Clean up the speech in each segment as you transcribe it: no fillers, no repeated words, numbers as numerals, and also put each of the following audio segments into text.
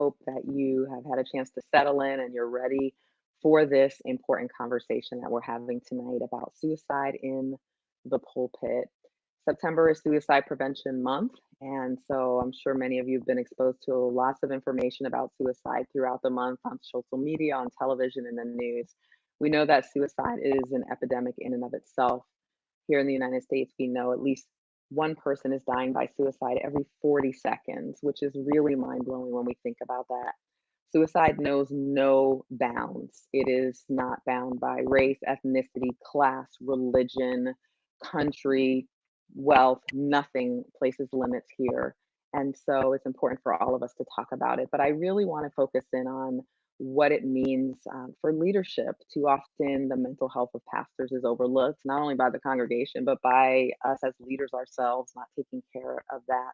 hope that you have had a chance to settle in and you're ready for this important conversation that we're having tonight about suicide in the pulpit. September is Suicide Prevention Month, and so I'm sure many of you have been exposed to lots of information about suicide throughout the month on social media, on television, and the news. We know that suicide is an epidemic in and of itself. Here in the United States, we know at least one person is dying by suicide every 40 seconds, which is really mind blowing when we think about that. Suicide knows no bounds. It is not bound by race, ethnicity, class, religion, country, wealth. Nothing places limits here. And so it's important for all of us to talk about it. But I really want to focus in on what it means for leadership. Too often, the mental health of pastors is overlooked, not only by the congregation, but by us as leaders ourselves, not taking care of that.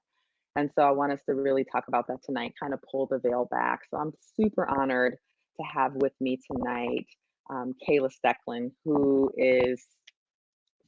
And so I want us to really talk about that tonight, kind of pull the veil back. So I'm super honored to have with me tonight Kayla Stoecklein, who is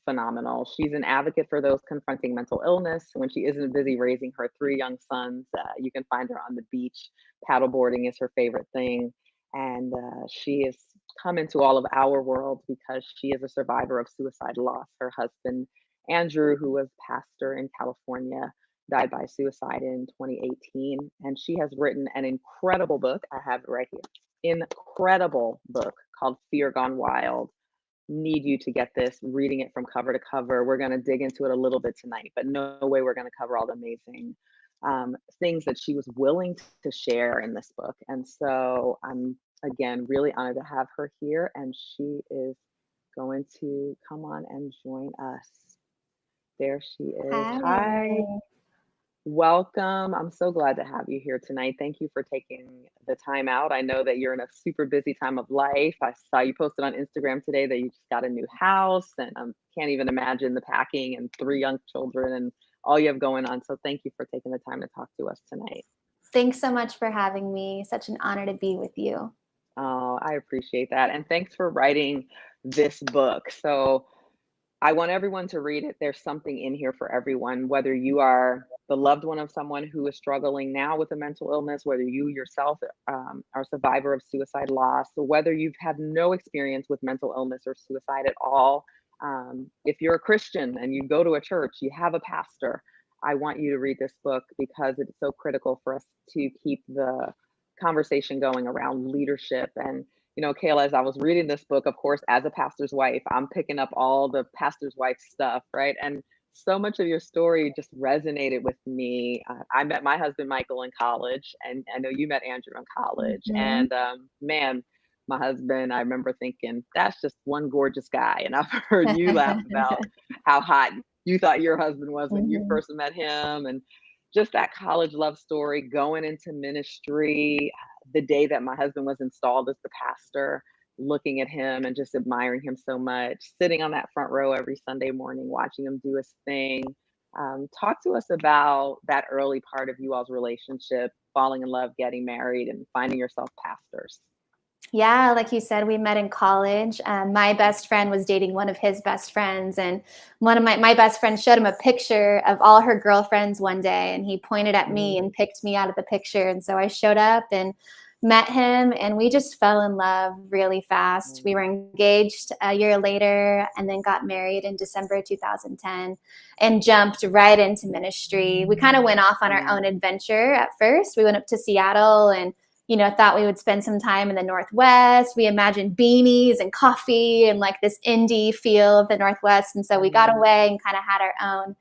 phenomenal. She's an advocate for those confronting mental illness. When she isn't busy raising her three young sons, you can find her on the beach. Paddleboarding is her favorite thing. And she has come into all of our world because she is a survivor of suicide loss. Her husband, Andrew, who was pastor in California, died by suicide in 2018. And she has written an incredible book. I have it right here. Incredible book called Fear Gone Wild. Need you to get this, reading it from cover to cover. We're going to dig into it a little bit tonight, but no way we're going to cover all the amazing things that she was willing to share in this book. And so I'm, again, really honored to have her here, and she is going to come on and join us. There she is. Hi. Welcome. I'm so glad to have you here tonight. Thank you for taking the time out. I know that you're in a super busy time of life. I saw you posted on Instagram today that you just got a new house, and I can't even imagine the packing and three young children and all you have going on. So thank you for taking the time to talk to us tonight. Thanks so much for having me. Such an honor to be with you. Oh, I appreciate that. And thanks for writing this book. So I want everyone to read it. There's something in here for everyone, whether you are the loved one of someone who is struggling now with a mental illness, whether you yourself are a survivor of suicide loss, or whether you've had no experience with mental illness or suicide at all. If you're a Christian and you go to a church, you have a pastor, I want you to read this book because it's so critical for us to keep the conversation going around leadership. And Kayla, as I was reading this book, of course, as a pastor's wife, I'm picking up all the pastor's wife stuff, right? And so much of your story just resonated with me. I met my husband, Michael, in college, and I know you met Andrew in college. Mm-hmm. And man, my husband, I remember thinking, that's just one gorgeous guy. And I've heard you laugh about how hot you thought your husband was when you first met him. And just that college love story, going into ministry, the day that my husband was installed as the pastor, looking at him and just admiring him so much, sitting on that front row every Sunday morning, watching him do his thing. Talk to us about that early part of you all's relationship, falling in love, getting married, and finding yourself pastors. Yeah, like you said, we met in college. My best friend was dating one of his best friends, and one of my best friends showed him a picture of all her girlfriends one day, and he pointed at me and picked me out of the picture. And so I showed up and met him, and we just fell in love really fast. We were engaged a year later and then got married in December 2010 and jumped right into ministry. We kind of went off on our own adventure at first. We went up to Seattle and thought we would spend some time in the Northwest. We imagined beanies and coffee and like this indie feel of the Northwest. And so we got away and kind of had our own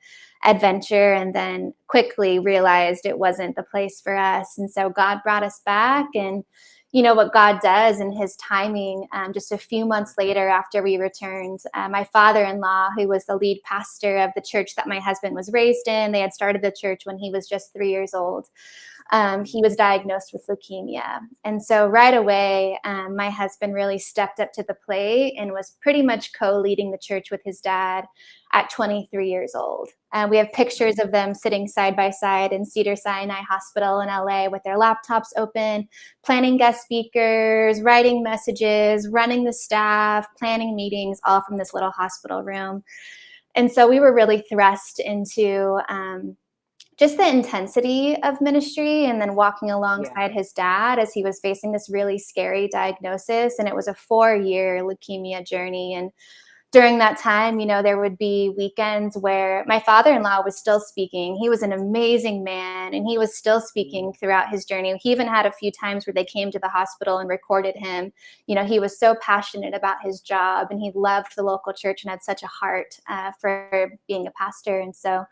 adventure, and then quickly realized it wasn't the place for us. And so God brought us back, and what God does in his timing, just a few months later after we returned, my father-in-law, who was the lead pastor of the church that my husband was raised in, they had started the church when he was just 3 years old. He was diagnosed with leukemia. And so right away, my husband really stepped up to the plate and was pretty much co-leading the church with his dad at 23 years old. We have pictures of them sitting side by side in Cedars-Sinai Hospital in LA with their laptops open, planning guest speakers, writing messages, running the staff, planning meetings, all from this little hospital room. And so we were really thrust into just the intensity of ministry, and then walking Yeah. alongside his dad as he was facing this really scary diagnosis. And it was a 4-year leukemia journey. And during that time, there would be weekends where my father-in-law was still speaking. He was an amazing man, and he was still speaking Mm. throughout his journey. He even had a few times where they came to the hospital and recorded him. He was so passionate about his job, and he loved the local church and had such a heart for being a pastor. And so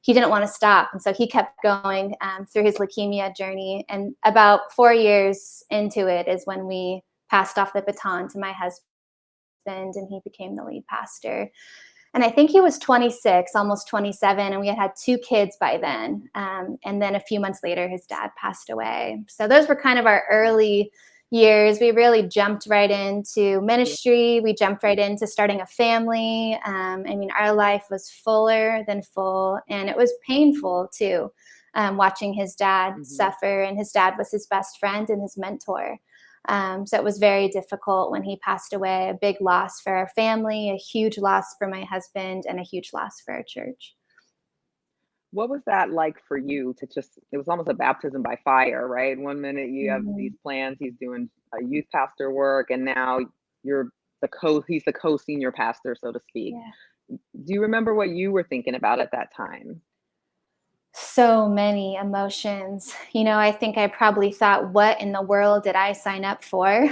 he didn't want to stop. And so he kept going through his leukemia journey. And about 4 years into it is when we passed off the baton to my husband, and he became the lead pastor. And I think he was 26, almost 27, and we had 2 kids by then. And then a few months later, his dad passed away. So those were kind of our early years. We really jumped right into Yeah. ministry. We jumped right into starting a family. Our life was fuller than full, and it was painful too, watching his dad Mhm. suffer. And his dad was his best friend and his mentor. So it was very difficult when he passed away, a big loss for our family, a huge loss for my husband, and a huge loss for our church. What was that like for you to just it was almost a baptism by fire, right? One minute you have these Mhm. plans, he's doing youth pastor work, and now you're he's the co-senior pastor, so to speak. Yeah. Do you remember what you were thinking about at that time? So many emotions. I think I probably thought, what in the world did I sign up for?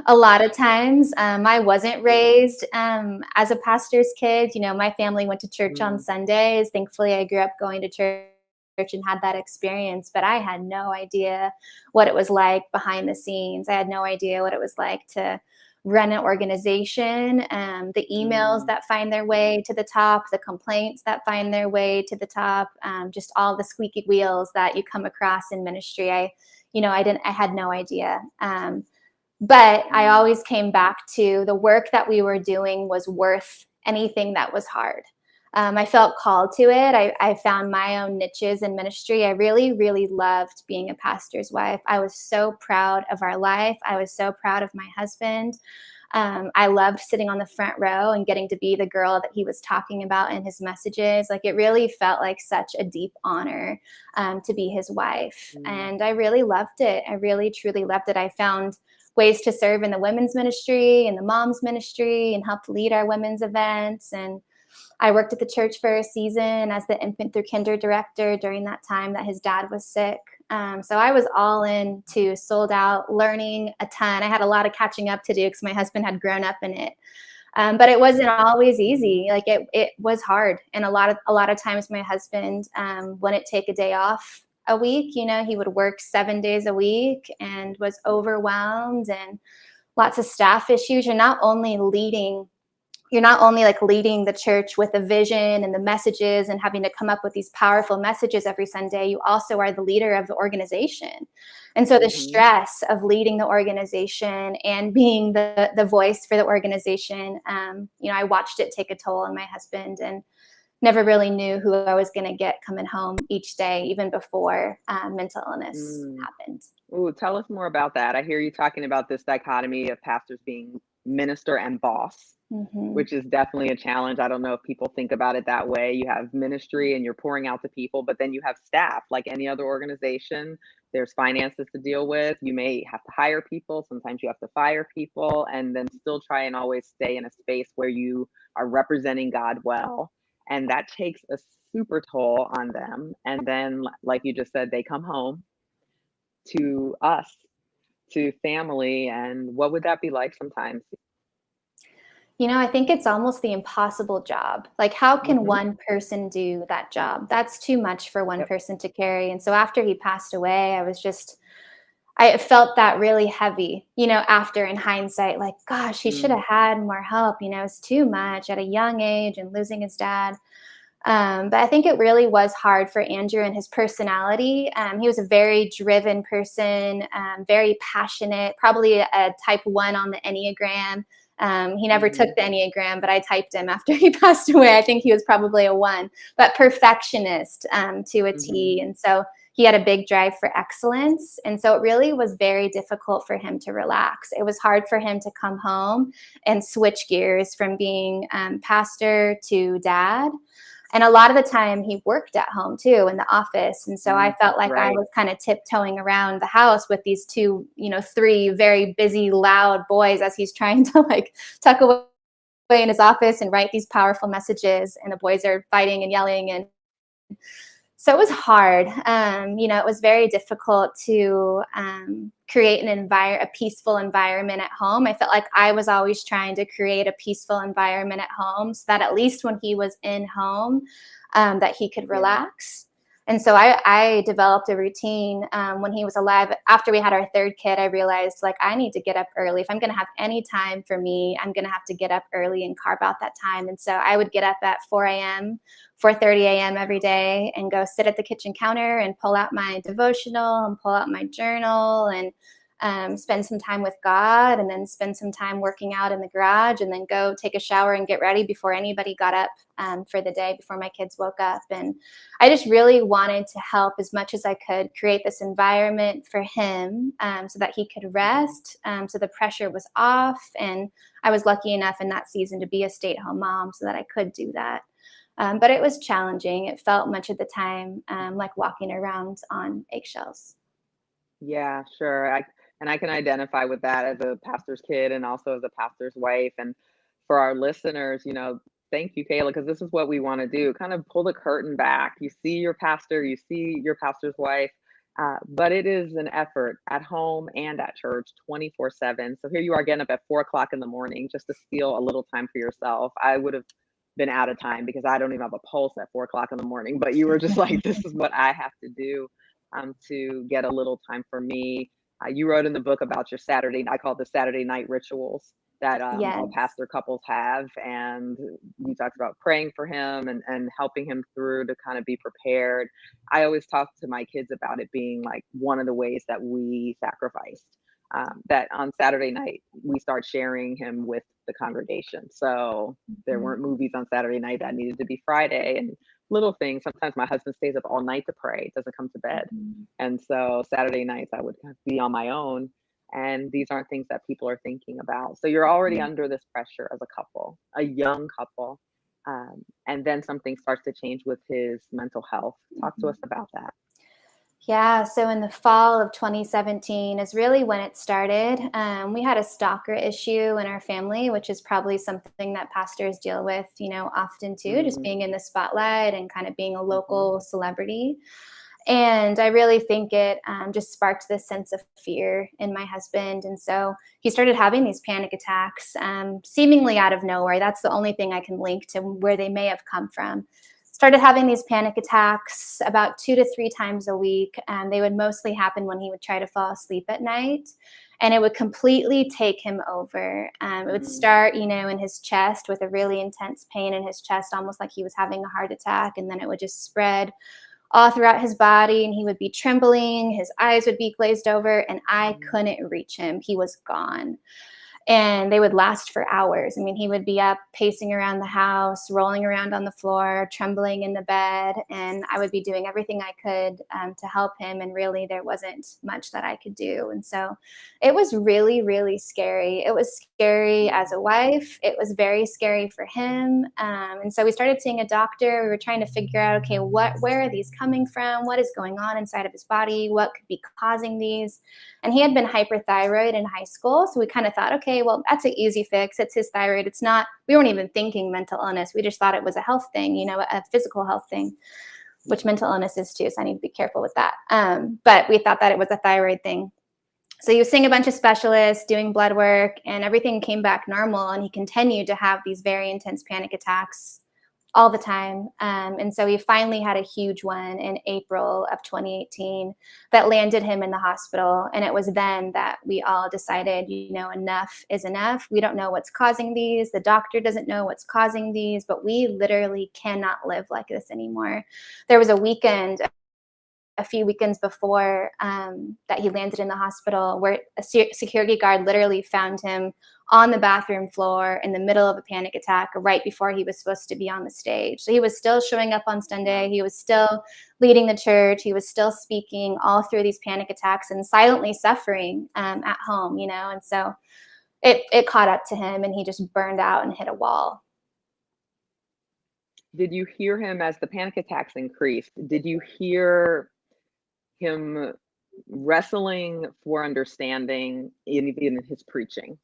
A lot of times. I wasn't Yeah. raised as a pastor's kid. My family went to church on Mm, Sundays. Thankfully, I grew up going to church and had that experience, but I had no idea what it was like behind the scenes. I had no idea what it was like to run an organization, the emails mm, that find their way to the top, the complaints that find their way to the top, just all the squeaky wheels that you come across in ministry. I had no idea. But I mm, always came back to the work that we were doing was worth anything that was hard. I felt called to it. I found my own niches in ministry. I really, really loved being a pastor's wife. I was so proud of our life. I was so proud of my husband. I loved sitting on the front row and getting to be the girl that he was talking about in his messages. Like, it really felt like such a deep honor to be his wife. mm. And I really loved it. I really, truly loved it. I found ways to serve in the women's ministry and the mom's ministry and helped lead our women's events. And I worked at the church for a season as the infant through kinder director during that time that his dad was sick. So I was all in to sold out, learning a ton. I had a lot of catching up to do because my husband had grown up in it. But it wasn't always Mhm. easy. Like, it was hard. And a lot of times my husband wouldn't take a day off a week. He would work 7 days a week and was overwhelmed, and lots of staff issues. You're not only like leading the church with a vision and the messages and having to come up with these powerful messages every Sunday, you also are the leader of the organization. And so the Mhm. stress of leading the organization and being the voice for the organization, I watched it take a toll on my husband, and never really knew who I was going to get coming home each day, even before mental illness Mm. happened. Ooh, tell us more about that. I hear you talking about this dichotomy of pastors being minister and boss, Hmm. which is definitely a challenge. I don't know if people think about it that way. You have ministry and you're pouring out to people, but then you have staff like any other organization. There's finances to deal with. You may have to hire people. Sometimes you have to fire people and then still try and always stay in a space where you are representing God well. And that takes a super toll on them. And then, like you just said, they come home to us, to family. And what would that be like sometimes? I think it's almost the impossible job. Like, how can Hmm. one person do that job? That's too much for one Yep. person to carry. And so after he passed away, I felt that really heavy, after, in hindsight, like, gosh, he should Mm, have had more help. It's too much at a young age and losing his dad. But I think it really was hard for Andrew and his personality. He was a very driven person, very passionate, probably a type 1 on the Enneagram. He never took mhm, the Enneagram, but I typed him after he passed away. I think he was probably a 1, but perfectionist to a mhm, T. And so he had a big drive for excellence. And so it really was very difficult for him to relax. It was hard for him to come home and switch gears from being pastor to dad. And a lot of the time he worked at home too, in the office. And so I felt like I Right. was kind of tiptoeing around the house with these two, three very busy, loud boys as he's trying to like tuck away in his office and write these powerful messages. And the boys are fighting and yelling. And so it was hard. It was very difficult to create a peaceful environment at home. I felt like I was always trying to create a peaceful environment at home so that at least when he was in home, that he could Yeah. relax. And so I developed a routine when he was alive. After we had our third kid, I realized like I need to get up early. If I'm going to have any time for me, I'm going to have to get up early and carve out that time. And so I would get up at 4 a.m., 4:30 a.m. every day and go sit at the kitchen counter and pull out my devotional and pull out my journal and spend some time with God, and then spend some time working out in the garage, and then go take a shower and get ready before anybody got up for the day, before my kids woke up. And I just really wanted to help as much as I could create this environment for him so that he could rest, so the pressure was off. And I was lucky enough in that season to be a stay-at-home mom so that I could do that. But it was challenging. It felt much of the time like walking around on eggshells. Yeah, sure. I can identify with that as a pastor's kid and also as a pastor's wife. And for our listeners, thank you, Kayla, because this is what we want to do. Kind of pull the curtain back. You see your pastor, you see your pastor's wife, but it is an effort at home and at church 24/7. So here you are getting up at 4 o'clock in the morning just to steal a little time for yourself. I would have been out of time because I don't even have a pulse at 4 o'clock in the morning, but you were just like, this is what I have to do to get a little time for me. You wrote in the book about your Saturday, I call it the Saturday night rituals that all Yes. pastor couples have. And you talked about praying for him and helping him through to kind of be prepared. I always talk to my kids about it being like one of the ways that we sacrificed. That on Saturday night, we start sharing him with the congregation. So there Mhm. weren't movies on Saturday night that needed to be Friday and little things. Sometimes my husband stays up all night to pray, doesn't come to bed. Mhm. And so Saturday nights I would kind of be on my own. And these aren't things that people are thinking about. So you're already under this pressure as a couple, a young couple. And then something starts to change with his mental health. Talk to Mhm. us about that. Yeah, so in the fall of 2017 is really when it started. We had a stalker issue in our family, which is probably something that pastors deal with, often too, just Hmm. being in the spotlight and kind of being a Hmm. local celebrity. And I really think it just sparked this sense of fear in my husband. And so he started having these panic attacks, seemingly out of nowhere. That's the only thing I can link to where they may have come from. Started having these panic attacks about 2 to 3 times a week. And they would mostly happen when he would try to fall asleep at night. And it would completely take him over. It would Hmm. start, in his chest with a really intense pain in his chest, almost like he was having a heart attack. And then it would just spread all throughout his body, and he would be trembling, his eyes would be glazed over, and I couldn't reach him. He was gone. And they would last for hours. I mean, he would be up pacing around the house, rolling around on the floor, trembling in the bed, and I would be doing everything I could to help him. And really, there wasn't much that I could do. And so it was really, really scary. It was scary as a wife. It was very scary for him. And so we started seeing a doctor. We were trying to figure out, okay, where are these coming from? What is going on inside of his body? What could be causing these? And he had been hyperthyroid in high school. So we kind of thought, okay, well, that's an easy fix. It's his thyroid. It's not, we weren't even thinking mental illness. We just thought it was a health thing, a physical health thing, which mental illness is too. So I need to be careful with that. But we thought that it was a thyroid thing. So he was seeing a bunch of specialists, doing blood work, and everything came back normal. And he continued to have these very intense panic attacks all the time. And so he finally had a huge one in April of 2018 that landed him in the hospital. And it was then that we all decided, enough is enough. We don't know what's causing these. The doctor doesn't know what's causing these, but we literally cannot live like this anymore. There was a few weekends before that he landed in the hospital where a security guard literally found him on the bathroom floor in the middle of a panic attack right before he was supposed to be on the stage. So he was still showing up on Sunday. He was still leading the church. He was still speaking all through these panic attacks and silently suffering at home, And so it caught up to him and he just burned out and hit a wall. Did you hear him as the panic attacks increased? Did you hear him wrestling for understanding in his preaching?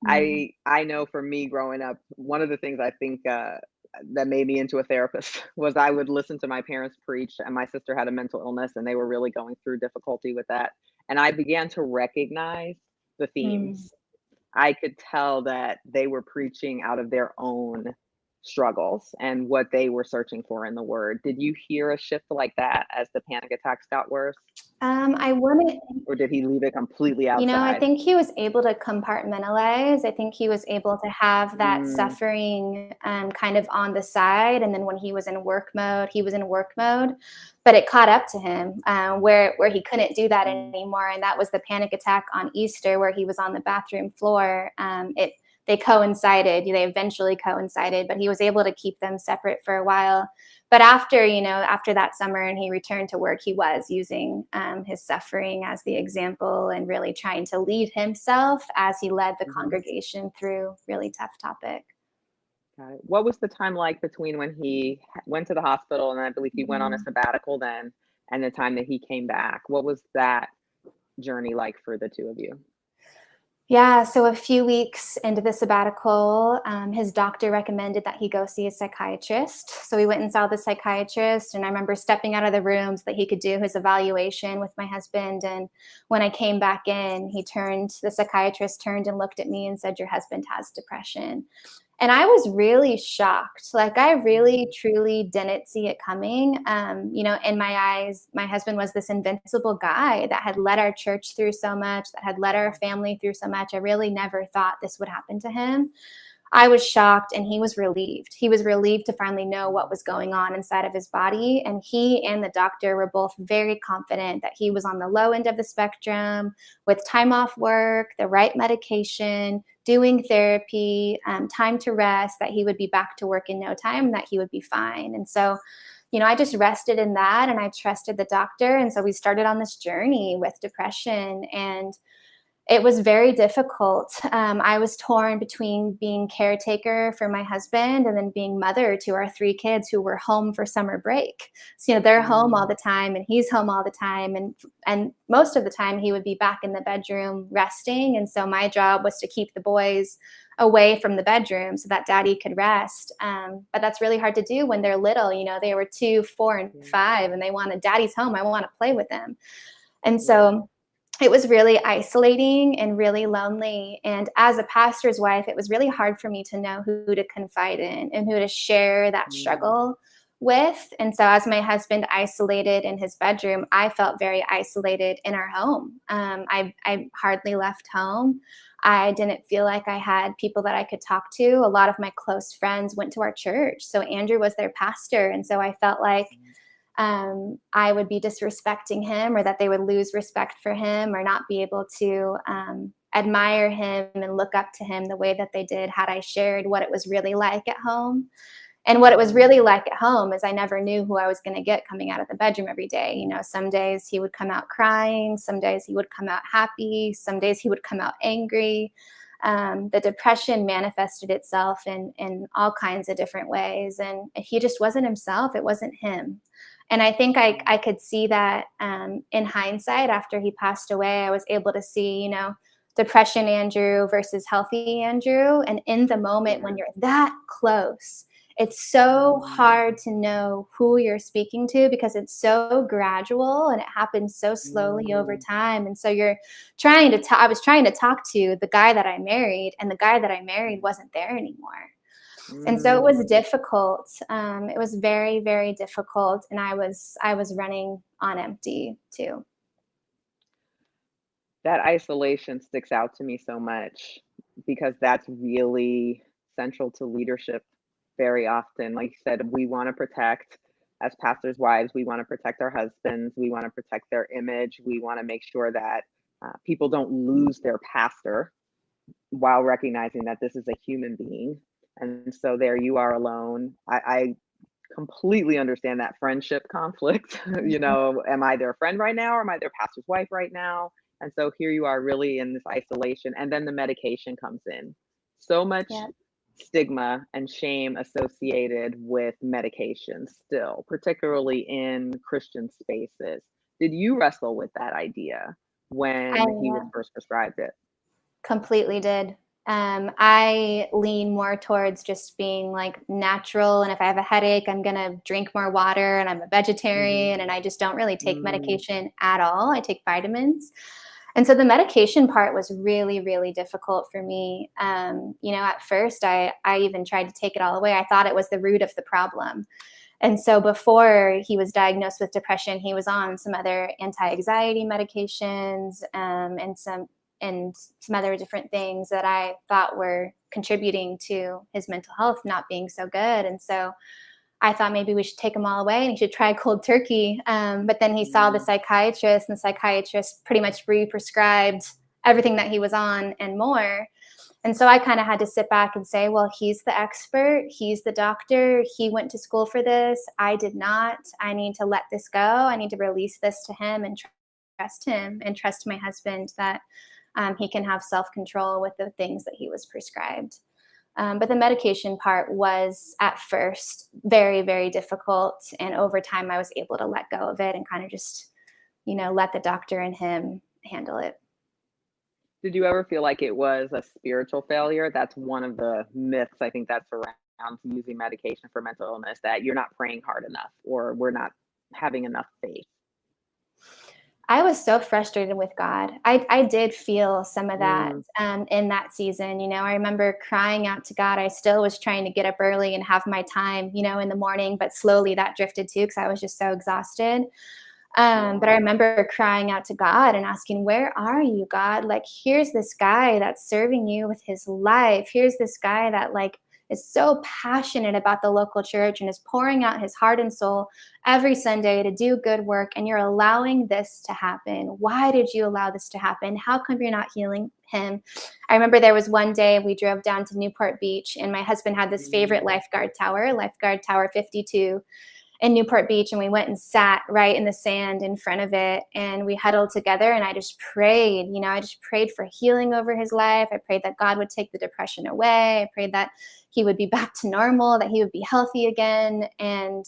Mm, I know for me growing up, one of the things I think, that made me into a therapist was I would listen to my parents preach, and my sister had a mental illness, and they were really going through difficulty with that, and I began to recognize the mm. themes. I could tell that they were preaching out of their own struggles and what they were searching for in the word. Did you hear a shift like that as the panic attacks got worse, I wouldn't. or did he leave it completely I outside? think he was able to compartmentalize. I think he was able to have that Mm, suffering kind of on the side, and then when he was in work mode, he was in work mode. But it caught up to him where he couldn't do that mm, anymore, and that was the panic attack on Easter, where he was on the bathroom floor. It They coincided. They eventually coincided, but he was able to keep them separate for a while. But after that summer and he returned to work, he was using his suffering as the example and really trying to lead himself as he led the mhm. congregation through really tough topic. Got it. What was the time like between when he went to the hospital, and I believe he went on a Mhm. sabbatical then, and the time that he came back? What was that journey like for the 2 of you? Yeah, so a few weeks into the sabbatical, his doctor recommended that he go see a psychiatrist. So we went and saw the psychiatrist, and I remember stepping out of the room so that he could do his evaluation with my husband. And when I came back in, the psychiatrist turned and looked at me and said, "Your husband has depression." And I was really shocked. Like, I really, Mm, truly didn't see it coming. In my eyes, my husband was this invincible guy that had led our church through so much, that had led our family through so much. I really never thought this would happen to him. I was shocked and he was relieved. He was relieved to finally know what mm, was going on inside of his body. And he and the doctor were both very confident that he was on the low end of the spectrum with time off work, the right medication, doing therapy, time to rest, that he would be back to work in no time, that he would be fine. And so, I just rested in that and I trusted the doctor. And so we started on this journey with depression, and it was very difficult. I was torn between being caretaker for my husband and then being mother to our 3 kids who were home for summer break. So, they're home all mm, the time and he's home all the time. And most of the time he would be back in the bedroom resting. And so my job was to keep the boys away from the bedroom so that daddy could rest. But that's really hard to do when they're little. They were 2, 4, and yeah, 5, and they wanted daddy's home. I want to play with them. And yeah, so it was really isolating and really lonely. And as a pastor's wife, it was really hard for me to know who to confide in and who to share that mm, struggle with. And so, as my husband isolated in his bedroom, I felt very isolated in our home. I hardly left home. I didn't feel like I had people that I could talk to. A lot of my close friends went to our church. So, Andrew was their pastor. And so, I felt like mm, I would be disrespecting him, or that they would lose respect for him or not be able to admire him and look up to him the way that they did had I shared what it was really like at home. And what it was mhm, really like at home is I never knew who I was going to get coming out of the bedroom every day. Some days he would come out crying, some days he would come out happy, some days he would come out angry. The depression manifested itself in all kinds of different ways, and he just wasn't himself. It wasn't him. And I think I mm, could see that in hindsight after he passed away. I was able to see, depression Andrew versus healthy Andrew. And in the moment when yeah, you're that close, it's so mm, hard to know who you're speaking to because it's so gradual and it happens so slowly over mm, time. And so I was trying to talk to the guy that I married, and the guy that I married wasn't there anymore. And so it was mm. difficult. It was very, very difficult, and I was running on empty too. That isolation sticks out to me so much because that's really central to leadership very often. Like you said, we want to protect, as pastors' wives, we want to protect our husbands, we want to protect their image, we want to make sure that people don't lose their pastor while recognizing that this is a human being. And so there you are alone. I completely understand that friendship conflict. Mhm. Am I their friend right now or am I their pastor's wife right now? And so here you are really in this isolation. And then the medication comes in. So much Yeah. stigma and shame associated with medication still, particularly in Christian spaces. Did you wrestle with that idea I when he was first prescribed it? completely did. I lean more towards just being like natural. And if I have a headache, I'm going to drink more water, and I'm a Mhm. vegetarian and I just don't really take Mm, medication at all. I take vitamins. And so the medication part was really, really difficult for me. At first, I even tried to take it all away. I thought it was the root of the problem. And so before he was diagnosed with depression, he was on some other anti-anxiety medications, and some other different things that I thought were contributing to his mental health not being so good. And so I thought maybe we should take them all away and he should try cold turkey. But then he saw the mm, psychiatrist, and the psychiatrist pretty much re-prescribed everything that he was on and more. And so I kind of had to sit back and say, well, he's the expert, he's the doctor, he went to school for this. I did not. I need to let this go. I need to release this to him and trust him and trust my husband that he can have self control with the things that he was prescribed. But the medication part was at first very, very difficult. And over time, I was able to let go of it and kind of just, let the doctor and him handle it. Did you ever feel like it was a spiritual failure? That's one of the myths I think that surrounds using medication for mental illness, that you're not praying hard enough or we're not having enough faith. I was so frustrated with God. I did feel some of that Mm, in that season. I remember crying out to God. I still was trying to get up early and have my time, in the morning, but slowly that drifted too because I was just so exhausted. But I yeah. remember crying out to God and asking, where are you, God? Like, here's this guy that's serving you with his life. Here's this guy that like is so passionate about the local church and is pouring out his heart and soul every Sunday to do good work. And you're allowing this to happen. Why did you allow this to happen? How come you're not healing him? I remember there was one day we drove down to Newport Beach, and my husband had this favorite Mm, lifeguard tower 52 in Newport Beach, and we went and sat right in the sand in front of it, and we huddled together, and I just prayed. I just prayed for healing over his life. I prayed that God would take the depression away. I prayed that he would be back to normal, that he would be healthy again, and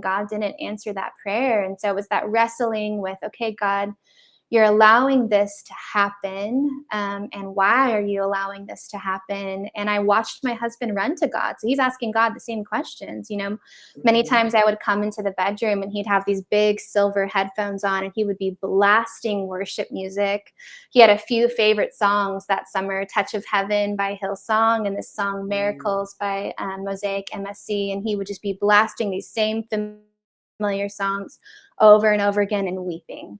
God didn't answer that prayer. And so it was that wrestling with, okay, God, you're allowing this to happen, and why are you allowing this to happen? And I watched my husband run to God, so he's asking God the same questions. Many mhm, times I would come into the bedroom and he'd have these big silver headphones on, and he would be blasting worship music. He had a few favorite songs that summer: Touch of Heaven by Hillsong, and this song mm, Miracles by Mosaic MSC. And he would just be blasting these same familiar songs over and over again and weeping.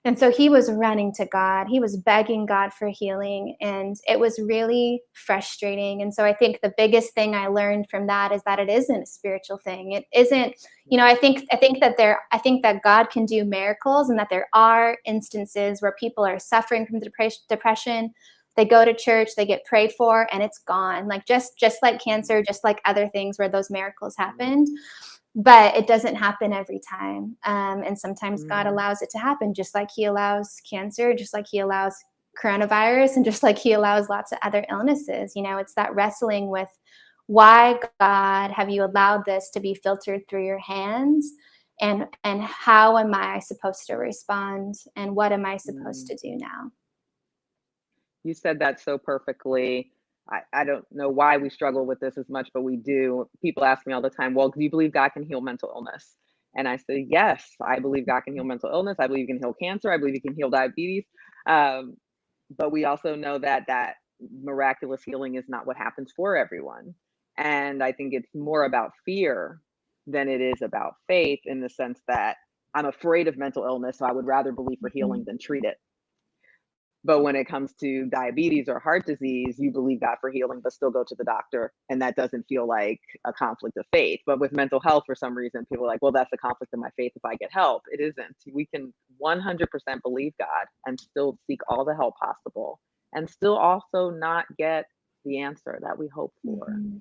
And so he was running to God. He was begging God for healing. And it was really frustrating. And so I think the biggest thing I learned from that is that it isn't a spiritual thing. It isn't, I think that God can do miracles, and that there are instances where people are suffering from depression. They go to church, they get prayed for, and it's gone. Like just like cancer, just like other things where those miracles mm, happened, but it doesn't happen every time. And sometimes God mhm. allows it to happen, just like he allows cancer, just like he allows coronavirus, and just like he allows lots of other illnesses. It's that wrestling with, why, God, have you allowed this to be filtered through your hands? And how am I supposed to respond? And what am I supposed Mm. to do now? You said that so perfectly. I don't know why we struggle with this as much, but we do. People ask me all the time, well, do you believe God can heal mental illness? And I say, yes, I believe God can heal mental illness. I believe he can heal cancer. I believe he can heal diabetes. Um, but we also know that that miraculous healing is not what happens for everyone. And I think it's more about fear than it is about faith, in the sense that I'm afraid of mental illness, so I would rather believe for healing Mhm. than treat it. But when it comes to diabetes or heart disease, you believe God for healing, but still go to the doctor. And that doesn't feel like a conflict of faith. But with mental health, for some reason, people are like, well, that's a conflict of my faith if I get help. It isn't. We can 100% believe God and still seek all the help possible, and still also not get the answer that we hope for, Mhm.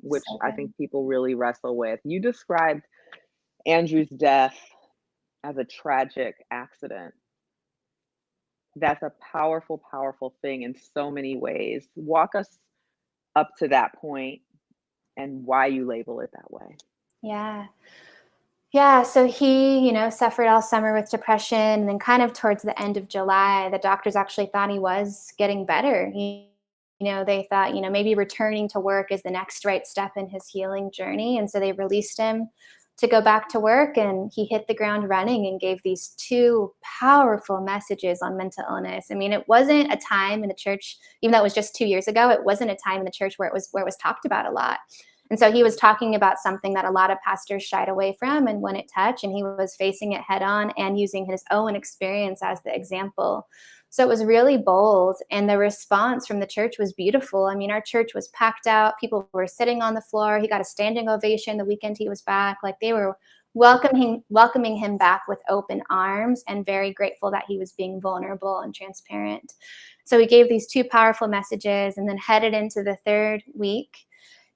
which So I think good. people really wrestle with. You described Andrew's death as a tragic accident. That's a powerful, powerful thing in so many ways. Walk us up to that point and why you label it that way. Yeah. Yeah, so he, suffered all summer with depression, and then kind of towards the end of July, the doctors actually thought he was getting better. They thought, maybe returning to work is the next right step in his healing journey, and so they released him to go back to work, and he hit the ground running and gave these two powerful messages on mental illness. I mean, it wasn't a time in the church, even though it was just 2 years ago, it wasn't a time in the church where it was talked about a lot. And so he was talking about something that a lot of pastors shied away from and wouldn't touch, and he was facing it head on and using his own experience as the example. So it was really bold, and the response from the church was beautiful. I mean, our church was packed out. People were sitting on the floor. He got a standing ovation the weekend he was back. Like, they were welcoming him back with open arms, and very grateful that he was being vulnerable and transparent. So he gave these two powerful messages, and then headed into the third week.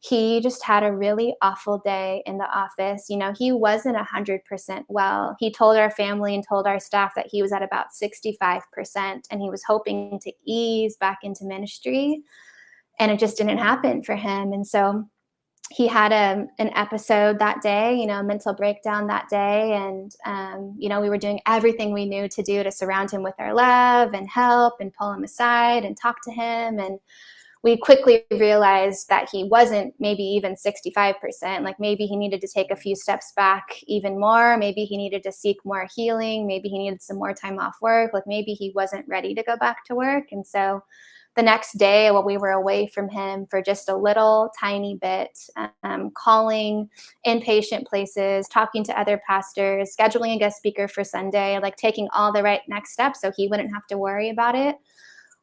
He just had a really awful day in the office. He wasn't 100% well. He told our family and told our staff that he was at about 65%, and he was hoping to ease back into ministry, and it just didn't happen for him. And so he had an episode that day, a mental breakdown that day. And, we were doing everything we knew to do to surround him with our love and help and pull him aside and talk to him. And we quickly realized that he wasn't maybe even 65%. Like, maybe he needed to take a few steps back even more. Maybe he needed to seek more healing. Maybe he needed some more time off work. Like, maybe he wasn't ready to go back to work. And so the next day, while we were away from him for just a little tiny bit, calling inpatient places, talking to other pastors, scheduling a guest speaker for Sunday, like taking all the right next steps so he wouldn't have to worry about it.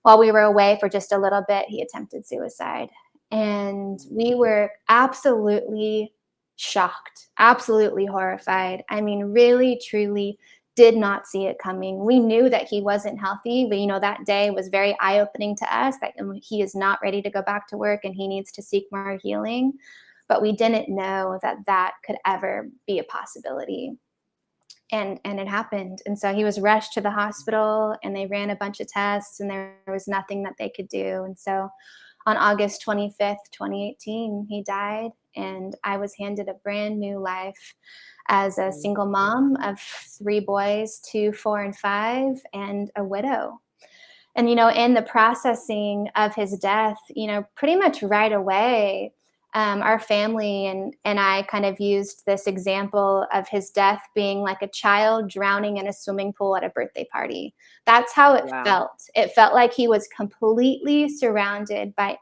While we were away for just a little bit, he attempted suicide. And we were absolutely shocked, absolutely horrified. I mean, really, truly did not see it coming. We knew that he wasn't healthy, but that day was very eye-opening to us, that he is not ready to go back to work and he needs to seek more healing. But we didn't know that could ever be a possibility. And it happened. And so he was rushed to the hospital, and they ran a bunch of tests, and there was nothing that they could do. And so on August 25th, 2018, he died, and I was handed a brand new life as a single mom of 3 boys, 2, 4, and 5, and a widow. And, in the processing of his death, pretty much right away, our family and I kind of used this example of his death being like a child drowning in a swimming pool at a birthday party. That's how it felt. It felt like he was completely surrounded by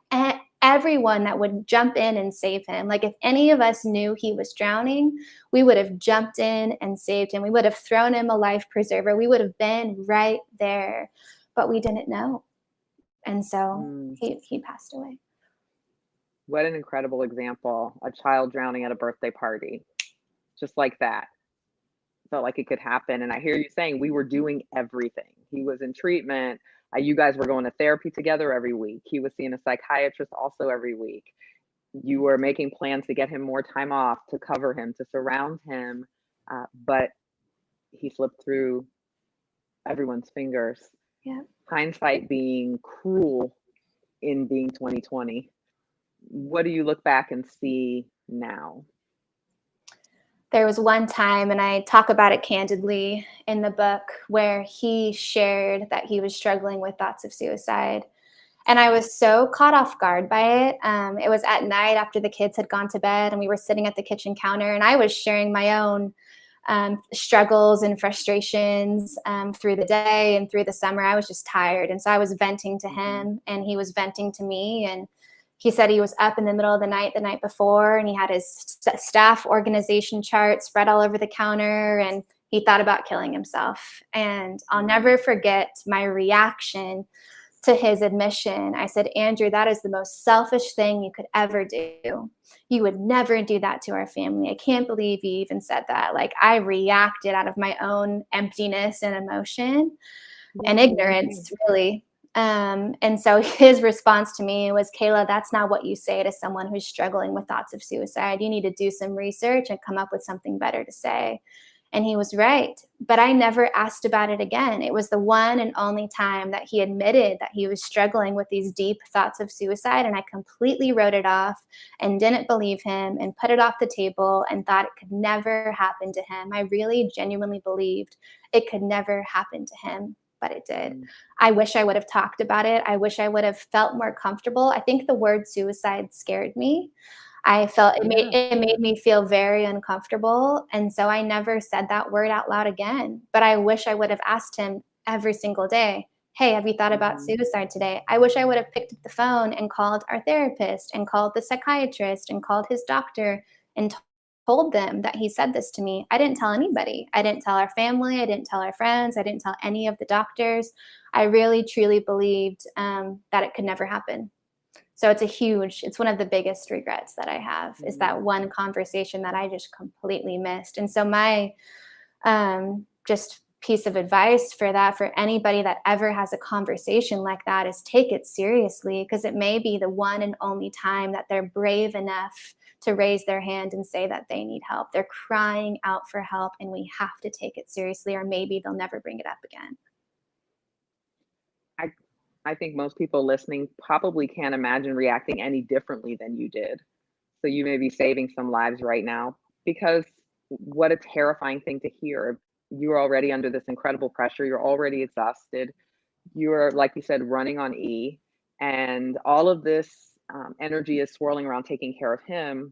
everyone that would jump in and save him. Like, if any of us knew he was drowning, we would have jumped in and saved him. We would have thrown him a life preserver. We would have been right there, but we didn't know. And so he passed away. What an incredible example. A child drowning at a birthday party. Just like that. Felt like it could happen. And I hear you saying we were doing everything. He was in treatment. You guys were going to therapy together every week. He was seeing a psychiatrist also every week. You were making plans to get him more time off, to cover him, to surround him. But he slipped through everyone's fingers. Yeah. Hindsight being cruel in being 2020. What do you look back and see now? There was one time, and I talk about it candidly in the book, where he shared that he was struggling with thoughts of suicide. And I was so caught off guard by it. It was at night after the kids had gone to bed, and we were sitting at the kitchen counter, and I was sharing my own struggles and frustrations through the day and through the summer. I was just tired. And so I was venting to him, and he was venting to me. And he said he was up in the middle of the night before, and he had his staff organization chart spread all over the counter, and he thought about killing himself. And I'll never forget my reaction to his admission. I said, Andrew, that is the most selfish thing you could ever do. You would never do that to our family. I can't believe you even said that. Like, I reacted out of my own emptiness and emotion and ignorance, really. And so his response to me was, Kayla, that's not what you say to someone who's struggling with thoughts of suicide. You need to do some research and come up with something better to say. And he was right. But I never asked about it again. It was the one and only time that he admitted that he was struggling with these deep thoughts of suicide. And I completely wrote it off and didn't believe him and put it off the table and thought it could never happen to him. I really genuinely believed it could never happen to him, but it did. I wish I would have talked about it. I wish I would have felt more comfortable. I think the word suicide scared me. I felt it made me feel very uncomfortable. And so I never said that word out loud again. But I wish I would have asked him every single day, hey, have you thought about suicide today? I wish I would have picked up the phone and called our therapist and called the psychiatrist and called his doctor and told them that he said this to me. I didn't tell anybody. I didn't tell our family. I didn't tell our friends. I didn't tell any of the doctors. I really, truly believed that it could never happen. So it's one of the biggest regrets that I have is that one conversation that I just completely missed. And so my just piece of advice for that, for anybody that ever has a conversation like that, is take it seriously, because it may be the one and only time that they're brave enough to raise their hand and say that they need help. They're crying out for help, and we have to take it seriously, or maybe they'll never bring it up again. I think most people listening probably can't imagine reacting any differently than you did. So you may be saving some lives right now, because what a terrifying thing to hear. You're already under this incredible pressure. You're already exhausted. You're, like you said, running on E, and all of this energy is swirling around taking care of him,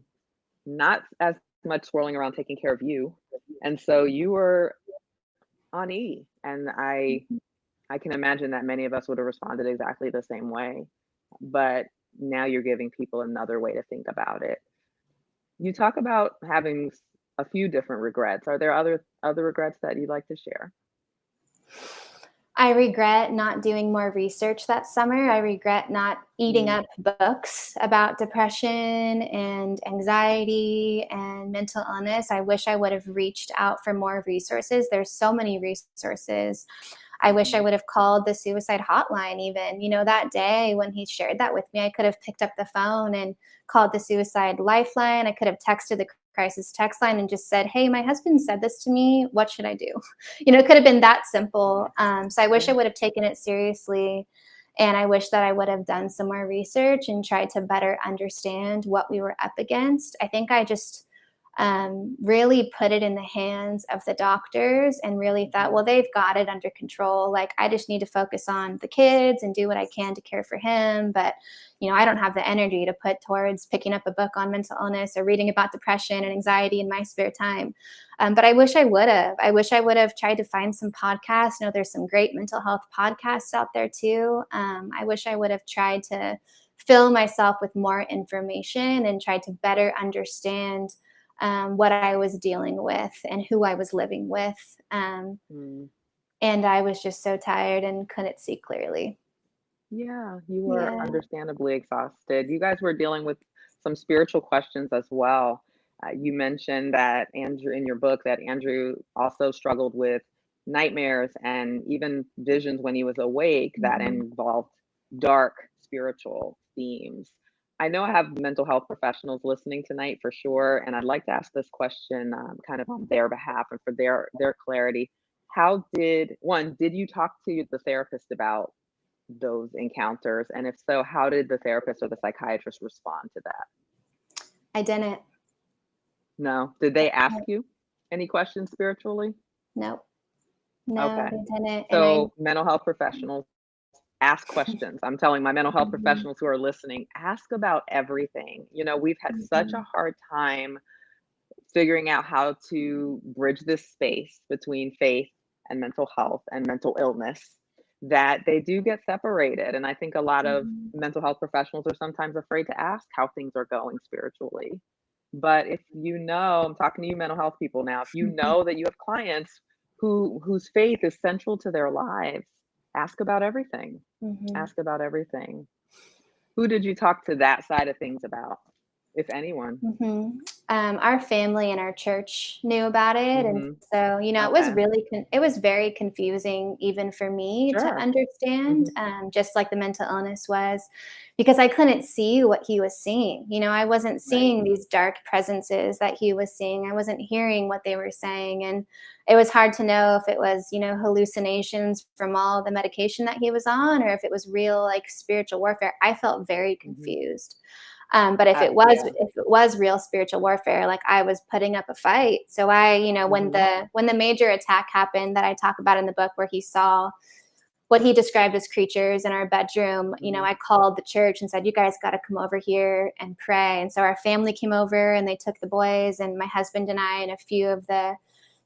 not as much swirling around taking care of you. And so you were on E, and I can imagine that many of us would have responded exactly the same way, but now you're giving people another way to think about it. You talk about having a few different regrets. Are there other regrets that you'd like to share? I regret not doing more research that summer. I regret not eating up books about depression and anxiety and mental illness. I wish I would have reached out for more resources. There's so many resources. I wish I would have called the suicide hotline even. That day when he shared that with me, I could have picked up the phone and called the suicide lifeline. I could have texted the crisis text line and just said, hey, my husband said this to me. What should I do? It could have been that simple. So I wish I would have taken it seriously. And I wish that I would have done some more research and tried to better understand what we were up against. I think I just really put it in the hands of the doctors and really thought, well, they've got it under control. Like, I just need to focus on the kids and do what I can to care for him. But, I don't have the energy to put towards picking up a book on mental illness or reading about depression and anxiety in my spare time. But I wish I would have. I wish I would have tried to find some podcasts. There's some great mental health podcasts out there too. I wish I would have tried to fill myself with more information and tried to better understand what I was dealing with and who I was living with. And I was just so tired and couldn't see clearly. Yeah, you were understandably exhausted. You guys were dealing with some spiritual questions as well. You mentioned that Andrew, in your book, that Andrew also struggled with nightmares and even visions when he was awake that involved dark spiritual themes. I know I have mental health professionals listening tonight for sure, and I'd like to ask this question kind of on their behalf and for their clarity. Did you talk to the therapist about those encounters? And if so, how did the therapist or the psychiatrist respond to that? I didn't. No. Did they ask you any questions spiritually? No. No, Okay. they didn't. So mental health professionals, ask questions. I'm telling my mental health professionals who are listening, ask about everything. We've had such a hard time figuring out how to bridge this space between faith and mental health and mental illness, that they do get separated. And I think a lot of mental health professionals are sometimes afraid to ask how things are going spiritually. But if I'm talking to you mental health people now, if you know that you have clients whose faith is central to their lives, ask about everything. Ask about everything. Who did you talk to that side of things about? if anyone? Our family and our church knew about it, and Mhm. so, it was Okay. really it was very confusing even for me to Sure. understand, Mhm. just like the mental illness was, because I couldn't see what he was seeing. I wasn't Right. seeing these dark presences that he was seeing. I wasn't hearing what they were saying, and it was hard to know if it was, hallucinations from all the medication that he was on, or if it was real, like, spiritual warfare. I felt very Mhm. confused. But if Yeah. it was real spiritual warfare, like, I was putting up a fight. So when Mhm. the major attack happened that I talk about in the book, where he saw what he described as creatures in our bedroom, Mhm. I called the church and said, "You guys got to come over here and pray." And so our family came over, and they took the boys, and my husband and I and a few of the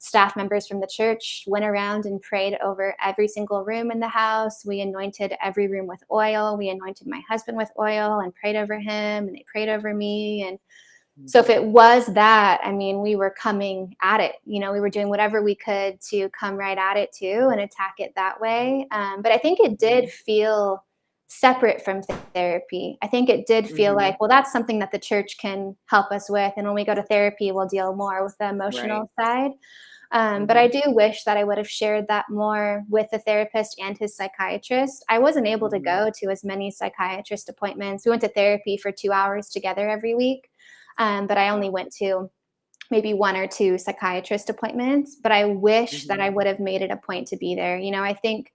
staff members from the church went around and prayed over every single room in the house. We anointed every room with oil. We anointed my husband with oil and prayed over him, and they prayed over me. And so if Mhm. it was that, I mean, we were coming at it. We were doing whatever we could to come right at it too and attack it that way. But I think it did Mhm. feel separate from therapy. I think it did feel Mhm. like, well, that's something that the church can help us with. And when we go to therapy, we'll deal more with the Right. emotional side. But I Mhm. do wish that I would have shared that more with the therapist and his psychiatrist. I wasn't able to Mhm. go to as many psychiatrist appointments. We went to therapy for 2 hours together every week, but I only Wow. went to maybe one or two psychiatrist appointments. But I wish that Mhm. I would have made it a point to be there. I think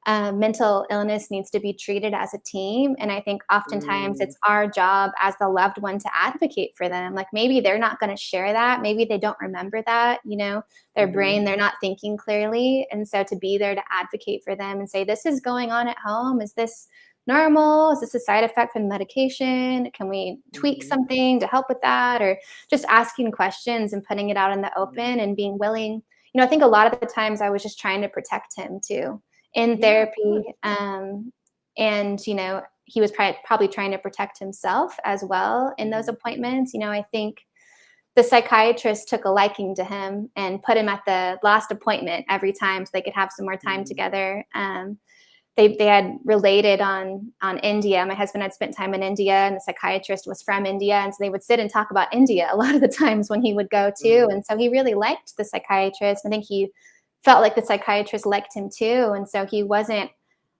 mental illness needs to be treated as a team. And I think oftentimes Mm. it's our job as the loved one to advocate for them. Like, maybe they're not going to share that. Maybe they don't remember that, their Mhm. brain, they're not thinking clearly. And so to be there to advocate for them and say, "This is going on at home. Is this normal? Is this a side effect from medication? Can we tweak Mhm. something to help with that?" Or just asking questions and putting it out in the Mhm. open and being willing. I think a lot of the times I was just trying to protect him too in Yeah, of therapy. course. And he was probably trying to protect himself as well in those Mhm. appointments. I think the psychiatrist took a liking to him and put him at the last appointment every time so they could have some more time Mhm. together. They had related on India. My husband had spent time in India, and the psychiatrist was from India, and so they would sit and talk about India a lot of the times when he would go too. Mhm. And so he really liked the psychiatrist. I think he felt like the psychiatrist liked him too, and so he wasn't.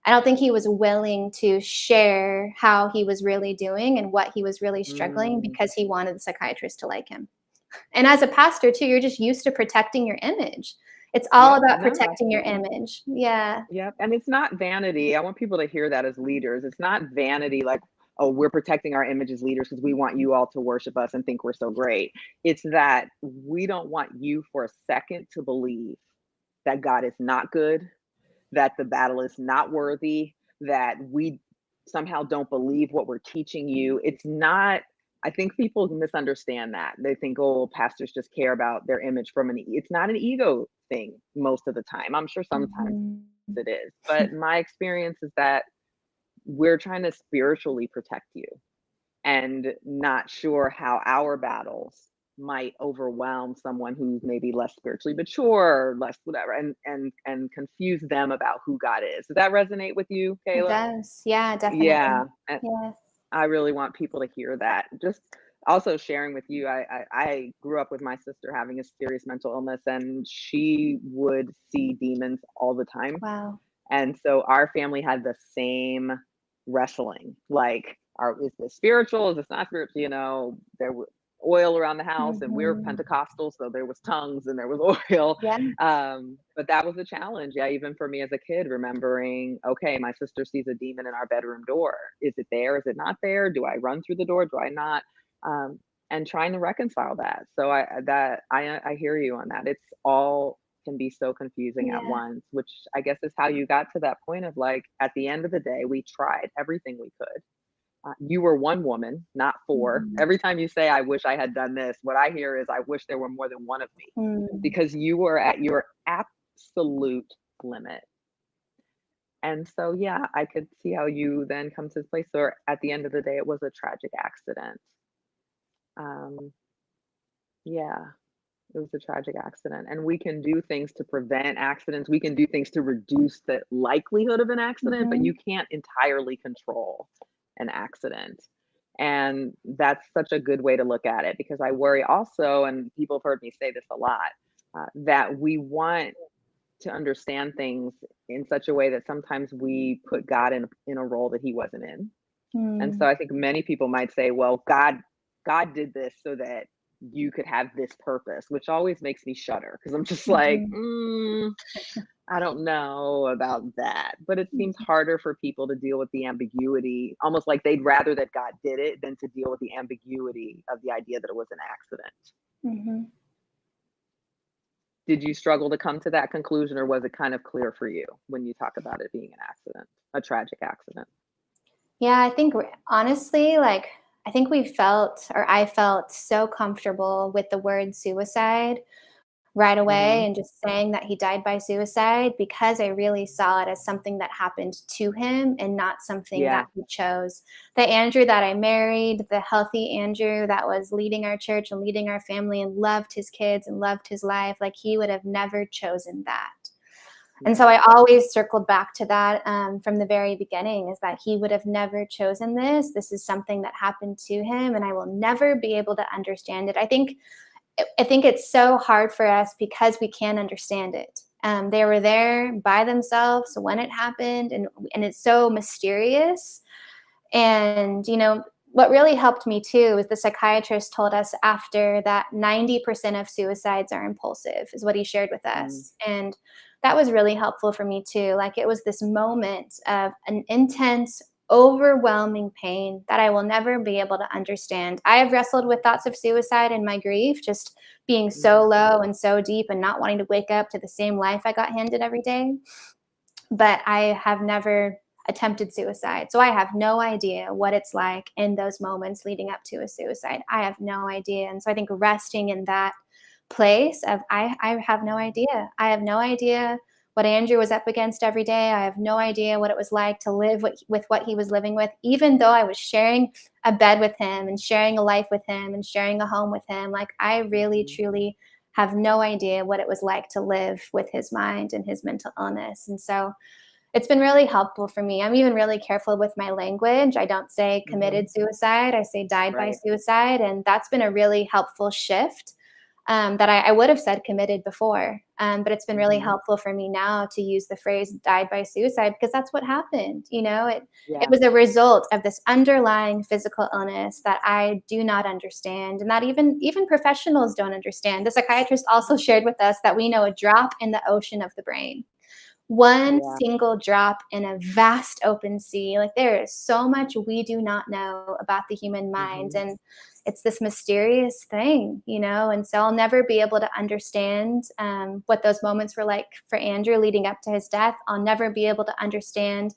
I don't think he was willing to share how he was really doing and what he was really struggling, Mm. because he wanted the psychiatrist to like him. And as a pastor too, you're just used to protecting your image. It's all Yep. about No, protecting your absolutely. image. Yeah. Yep, and it's not vanity. I want people to hear that as leaders. It's not vanity like, "Oh, we're protecting our image as leaders because we want you all to worship us and think we're so great." It's that we don't want you for a second to believe that God is not good, that the battle is not worthy, that we somehow don't believe what we're teaching you. It's not. I think people misunderstand that. They think, oh, pastors just care about their image from an. It's not an ego thing most of the time. I'm sure sometimes Mhm. it is, but my experience is that we're trying to spiritually protect you and not sure how our battles might overwhelm someone who's maybe less spiritually mature or less whatever and confuse them about who God is. Does that resonate with you, It Kayla? does. Yeah, definitely. Yeah. And Yeah. I really want people to hear that. Just also sharing with you, I grew up with my sister having a serious mental illness, and she would see demons all the time. Wow. And so our family had the same wrestling. Like, is this spiritual? Is this not spiritual? There was oil around the house, and we were Mhm. Pentecostal, so there was tongues and there was oil. Yeah. But that was a challenge. Yeah, even for me as a kid, remembering, okay, my sister sees a demon in our bedroom door. Is it there? Is it not there? Do I run through the door? Do I not? Um, and trying to reconcile that. So I hear you on that. It's all can be so confusing at Yeah. once, which I guess is how you got to that point of like, at the end of the day, we tried everything we could. You were one woman, not four. Mhm. Every time you say, I wish I had done this, what I hear is, I wish there were more than one of me Mm. because you were at your absolute limit. And so, yeah, I could see how you then come to this place where at the end of the day, it was a tragic accident. Um, yeah. It was a tragic accident, and we can do things to prevent accidents. We can do things to reduce the likelihood of an accident, but Mhm. you can't entirely control an accident. And that's such a good way to look at it, because I worry also, and people have heard me say this a lot, that we want to understand things in such a way that sometimes we put God in a role that he wasn't in. And so Mm. I think many people might say, well, God did this so that you could have this purpose, which always makes me shudder, because I'm just like, Mhm. I don't know about that. But it seems harder for people to deal with the ambiguity, almost like they'd rather that God did it than to deal with the ambiguity of the idea that it was an accident. Mhm. Did you struggle to come to that conclusion, or was it kind of clear for you when you talk about it being an accident, a tragic accident? Yeah, I think honestly, like, I think we felt, or I felt so comfortable with the word suicide right away Mhm. and just saying that he died by suicide because I really saw it as something that happened to him and not something that Yeah. he chose. The Andrew that I married, the healthy Andrew that was leading our church and leading our family and loved his kids and loved his life, like he would have never chosen that. And so Yeah. I always circled back to that from the very beginning, is that he would have never chosen this. This is something that happened to him, and I will never be able to understand it. I think it's so hard for us because we can't understand it. They were there by themselves when it happened, and it's so mysterious. And what really helped me too is the psychiatrist told us after that 90% of suicides are impulsive, is what he shared with Mm. us. And that was really helpful for me too. Like, it was this moment of an intense, overwhelming pain that I will never be able to understand. I have wrestled with thoughts of suicide in my grief, just being so Mhm. low and so deep and not wanting to wake up to the same life I got handed every day. But I have never attempted suicide. So I have no idea what it's like in those moments leading up to a suicide. I have no idea. And so I think resting in that place of I have no idea. I have no idea what Andrew was up against every day. I have no idea what it was like to live with what he was living with, even though I was sharing a bed with him and sharing a life with him and sharing a home with him. Like, I really, Mhm. truly have no idea what it was like to live with his mind and his mental illness. And so it's been really helpful for me. I'm even really careful with my language. I don't say Mhm. committed suicide, I say died by Right. suicide. And that's been a really helpful shift, that I would have said committed before. But it's been really Mhm. helpful for me now to use the phrase died by suicide, because that's what happened. It Yeah. was a result of this underlying physical illness that I do not understand, and that even professionals don't understand. The psychiatrist also shared with us that we know a drop in the ocean of the brain, one Yeah. single drop in a vast open sea. Like, there is so much we do not know about the human mind. Mhm. And it's this mysterious thing. And so I'll never be able to understand what those moments were like for Andrew leading up to his death. I'll never be able to understand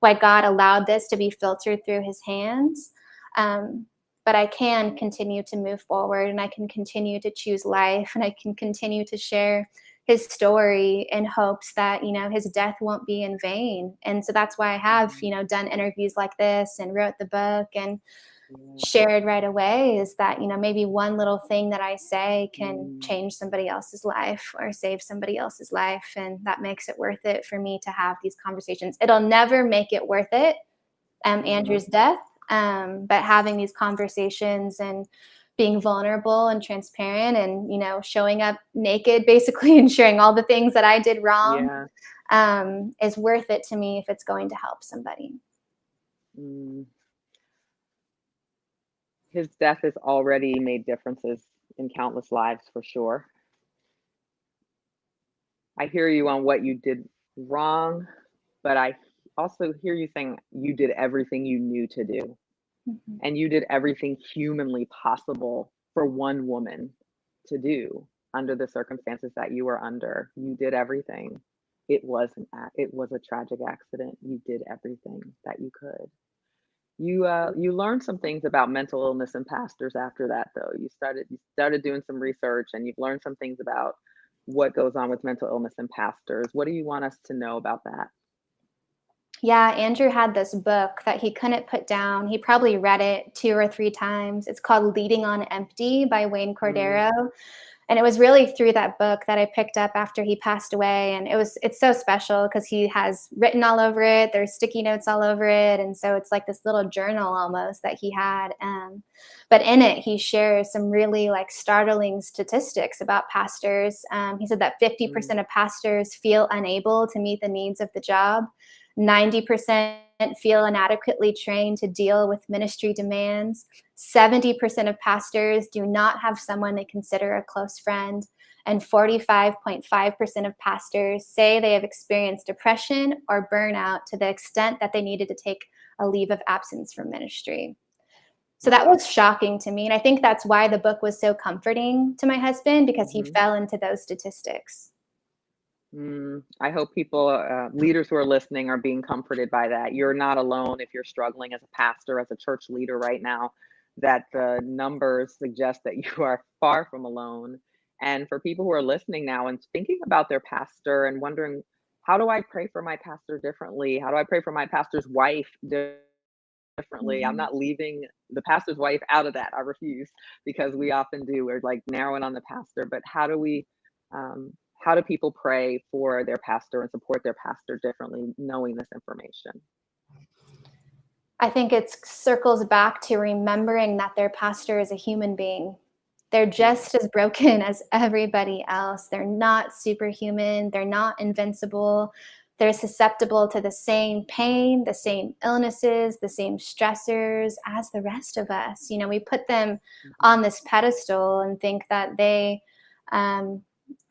why God allowed this to be filtered through his hands. Um, but I can continue to move forward, and I can continue to choose life, and I can continue to share his story in hopes that his death won't be in vain. And so that's why I have Mhm. done interviews like this and wrote the book and Yeah. shared right away, is that maybe one little thing that I say can Mm. change somebody else's life or save somebody else's life, and that makes it worth it for me to have these conversations. It'll never make it worth it, Mhm. Andrew's death, but having these conversations and being vulnerable and transparent and showing up naked basically and sharing all the things that I did wrong, Yeah. is worth it to me if it's going to help somebody. Mm. His death has already made differences in countless lives for sure. I hear you on what you did wrong, but I also hear you saying you did everything you knew to do, Mhm. and you did everything humanly possible for one woman to do under the circumstances that you were under. You did everything. It was a tragic accident. You did everything that you could. You learned some things about mental illness and pastors after that, though. You started doing some research, and you've learned some things about what goes on with mental illness and pastors. What do you want us to know about that? Yeah, Andrew had this book that he couldn't put down. He probably read it 2 or 3 times. It's called Leading on Empty by Wayne Mm. Cordero. And it was really through that book that I picked up after he passed away. And it's so special because he has written all over it. There's sticky notes all over it. And so it's like this little journal almost that he had. But in it, he shares some really like startling statistics about pastors. He said that 50% of pastors feel unable to meet the needs of the job. 90% feel inadequately trained to deal with ministry demands. 70% of pastors do not have someone they consider a close friend. And 45.5% of pastors say they have experienced depression or burnout to the extent that they needed to take a leave of absence from ministry. So that was shocking to me. And I think that's why the book was so comforting to my husband, because he fell into those statistics. I hope people, leaders who are listening, are being comforted by that. You're not alone if you're struggling as a pastor, as a church leader right now, that the numbers suggest that you are far from alone. And for people who are listening now and thinking about their pastor and wondering, how do I pray for my pastor differently? How do I pray for my pastor's wife differently? I'm Mhm. not leaving the pastor's wife out of that. I refuse, because we often do. We're like narrowing on the pastor, but um, how do people pray for their pastor and support their pastor differently, knowing this information? I think it circles back to remembering that their pastor is a human being. They're Yeah. just as broken as everybody else. They're not superhuman. They're not invincible. They're susceptible to the same pain, the same illnesses, the same stressors as the rest of us. We put them Mhm. on this pedestal and think that they um,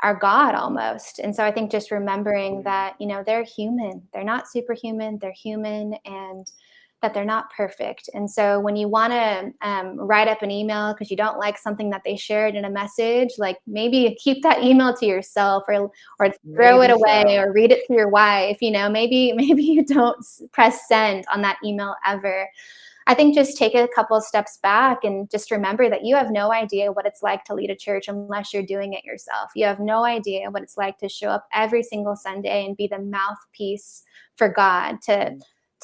are God almost. And so I think just remembering Yeah. that, they're human. They're not superhuman. They're human. And that they're not perfect. And so when you want to write up an email because you don't like something that they shared in a message, like maybe keep that email to yourself, or throw it Maybe away, so. or read it to your wife. Maybe you don't press send on that email ever. I think just take a couple of steps back and just remember that you have no idea what it's like to lead a church unless you're doing it yourself. You have no idea what it's like to show up every single Sunday and be the mouthpiece for God, to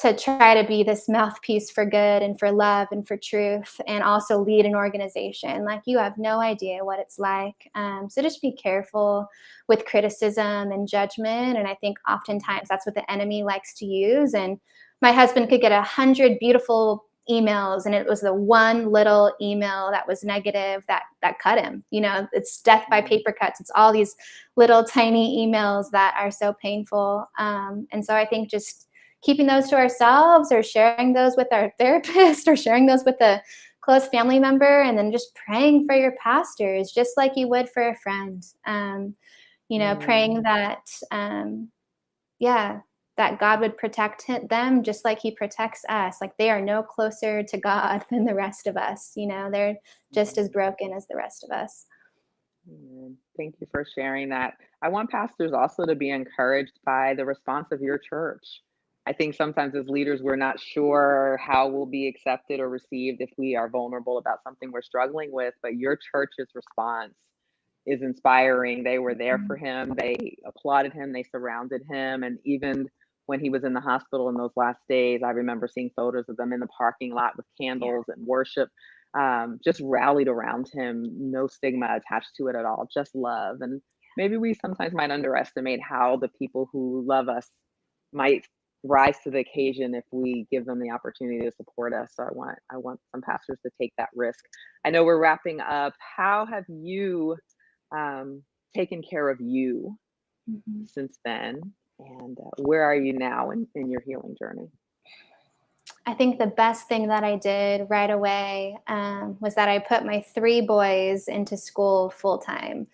Mm. try to be this mouthpiece for good and for love and for truth, and also lead an organization. Like, you have no idea what it's like. So just be careful with criticism and judgment. And I think oftentimes that's what the enemy likes to use. And my husband could get 100 beautiful emails, and it was the one little email that was negative that cut him. It's death by Mm. paper cuts. It's all these little tiny emails that are so painful. And so I think just keeping those to ourselves, or sharing those with our therapist, or sharing those with a close family member, and then just praying for your pastors just like you would for a friend. Praying Mm. that yeah, that God would protect them just like he protects us. Like, they are no closer to God than the rest of us. They're just as Mm. broken as the rest of us. Thank you for sharing that. I want pastors also to be encouraged by the response of your church. I think sometimes as leaders, we're not sure how we'll be accepted or received if we are vulnerable about something we're struggling with, but your church's response is inspiring. They were there for Mhm. him, they applauded him, they surrounded him, and even when he was in the hospital in those last days, I remember seeing photos of them in the parking lot with Yeah. candles and worship, just rallied around him, no stigma attached to it at all, just love. And maybe we sometimes might underestimate how the people who love us might rise to the occasion if we give them the opportunity to support us. So I want some pastors to take that risk. I know we're wrapping up. How have you um, taken care of you Mhm. since then? And where are you now in your healing journey? I think the best thing that I did right away was that I put my three boys into school full time,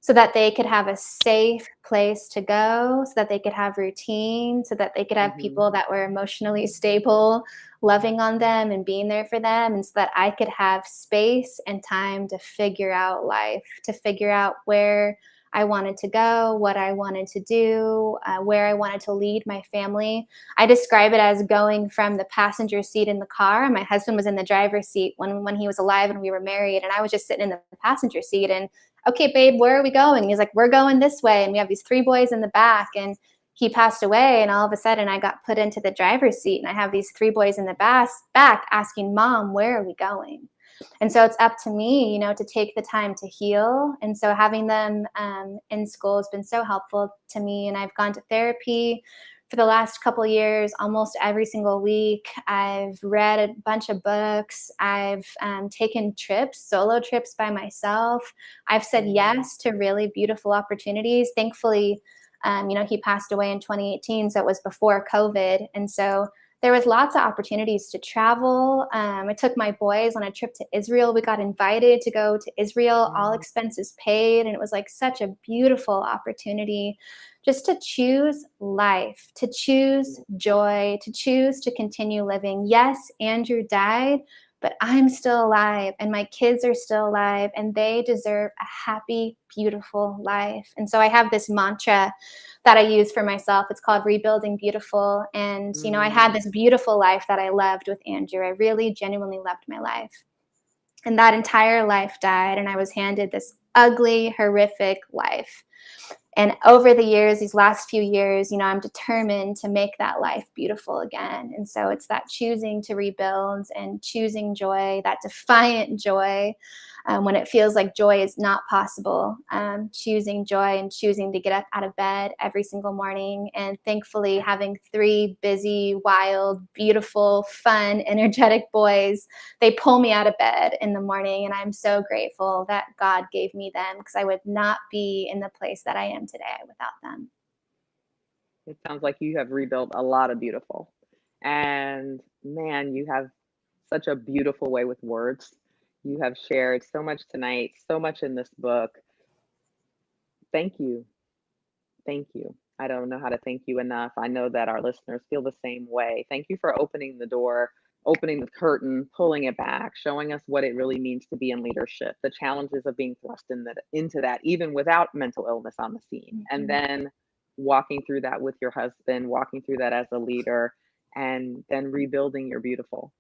so that they could have a safe place to go, so that they could have routine, so that they could have Hmm. people that were emotionally stable, loving on them and being there for them, and so that I could have space and time to figure out life, to figure out where I wanted to go, what I wanted to do, where I wanted to lead my family. I describe it as going from the passenger seat in the car, and my husband was in the driver's seat when he was alive and we were married, and I was just sitting in the passenger seat. And okay, babe, where are we going? And he's like, we're going this way. And we have these three boys in the back. And he passed away. And all of a sudden I got put into the driver's seat, and I have these three boys in the back asking, Mom, where are we going? And so it's up to me, to take the time to heal. And so having them in school has been so helpful to me. And I've gone to therapy for the last couple of years, almost every single week. I've read a bunch of books. I've taken trips, solo trips by myself. I've said yes to really beautiful opportunities. Thankfully, he passed away in 2018, so it was before COVID. And so there was lots of opportunities to travel. I took my boys on a trip to Israel. We got invited to go to Israel, all expenses paid. And it was like such a beautiful opportunity just to choose life, to choose joy, to choose to continue living. Yes, Andrew died, but I'm still alive and my kids are still alive and they deserve a happy, beautiful life. And so I have this mantra that I use for myself. It's called Rebuilding Beautiful. And, I had this beautiful life that I loved with Andrew. I really genuinely loved my life. And that entire life died, and I was handed this ugly, horrific life. And over the years, these last few years, I'm determined to make that life beautiful again. And so it's that choosing to rebuild and choosing joy, that defiant joy, when it feels like joy is not possible, choosing joy and choosing to get up out of bed every single morning. And thankfully, having 3 busy, wild, beautiful, fun, energetic boys, they pull me out of bed in the morning. And I'm so grateful that God gave me them, because I would not be in the place that I am today without them. It sounds like you have rebuilt a lot of beautiful. And man, you have such a beautiful way with words. You have shared so much tonight, so much in this book. Thank you. Thank you. I don't know how to thank you enough. I know that our listeners feel the same way. Thank you for opening the door, opening the curtain, pulling it back, showing us what it really means to be in leadership, the challenges of being thrust into that, even without mental illness on the scene. And Mhm. then walking through that with your husband, walking through that as a leader, and then rebuilding your beautiful.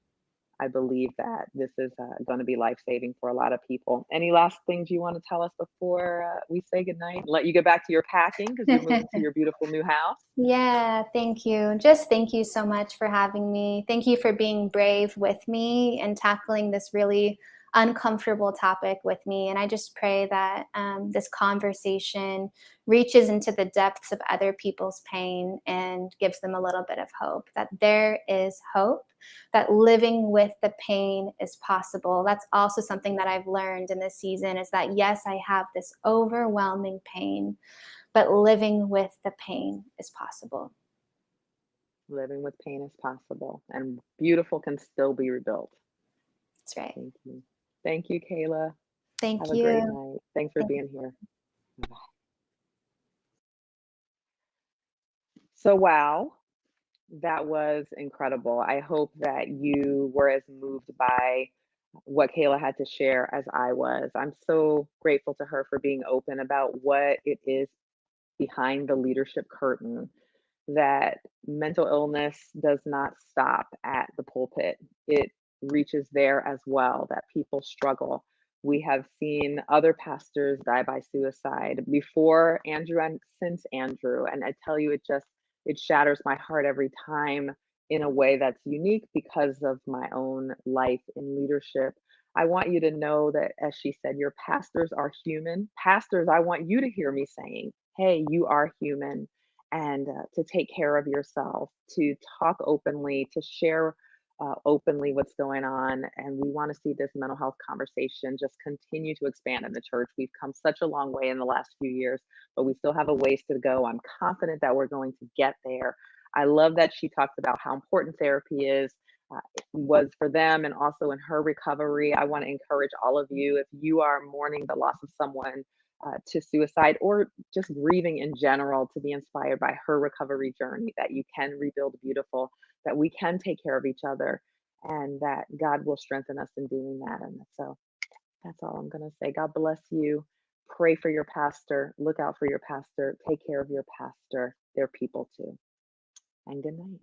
I believe that this is going to be life saving for a lot of people. Any last things you want to tell us before we say goodnight? Let you get back to your packing because you're moving to your beautiful new house. Yeah, thank you. Just thank you so much for having me. Thank you for being brave with me and tackling this really uncomfortable topic with me. And I just pray that this conversation reaches into the depths of other people's pain and gives them a little bit of hope, that there is hope, that living with the pain is possible. That's also something that I've learned in this season, is that yes, I have this overwhelming pain, but living with the pain is possible. Living with pain is possible, and beautiful can still be rebuilt. That's right. Thank you. Thank you, Kayla. Have Thank a great you. night. Thanks for Thank being here. Bye. So, wow, that was incredible. I hope that you were as moved by what Kayla had to share as I was. I'm so grateful to her for being open about what it is behind the leadership curtain, that mental illness does not stop at the pulpit. It reaches there as well, that people struggle. We have seen other pastors die by suicide before Andrew and since Andrew. And I tell you, it shatters my heart every time in a way that's unique because of my own life in leadership. I want you to know that, as she said, your pastors are human. Pastors, I want you to hear me saying, hey, you are human, and to take care of yourself, to talk openly, to share openly what's going on. And we want to see this mental health conversation just continue to expand in the church. We've come such a long way in the last few years, but we still have a ways to go. I'm confident that we're going to get there. I love that she talked about how important therapy is. Was for them and also in her recovery. I want to encourage all of you, if you are mourning the loss of someone to suicide or just grieving in general, to be inspired by her recovery journey, that you can rebuild beautiful, that we can take care of each other, and that God will strengthen us in doing that. And so that's all I'm going to say. God bless you. Pray for your pastor. Look out for your pastor. Take care of your pastor. They're people too. And good night.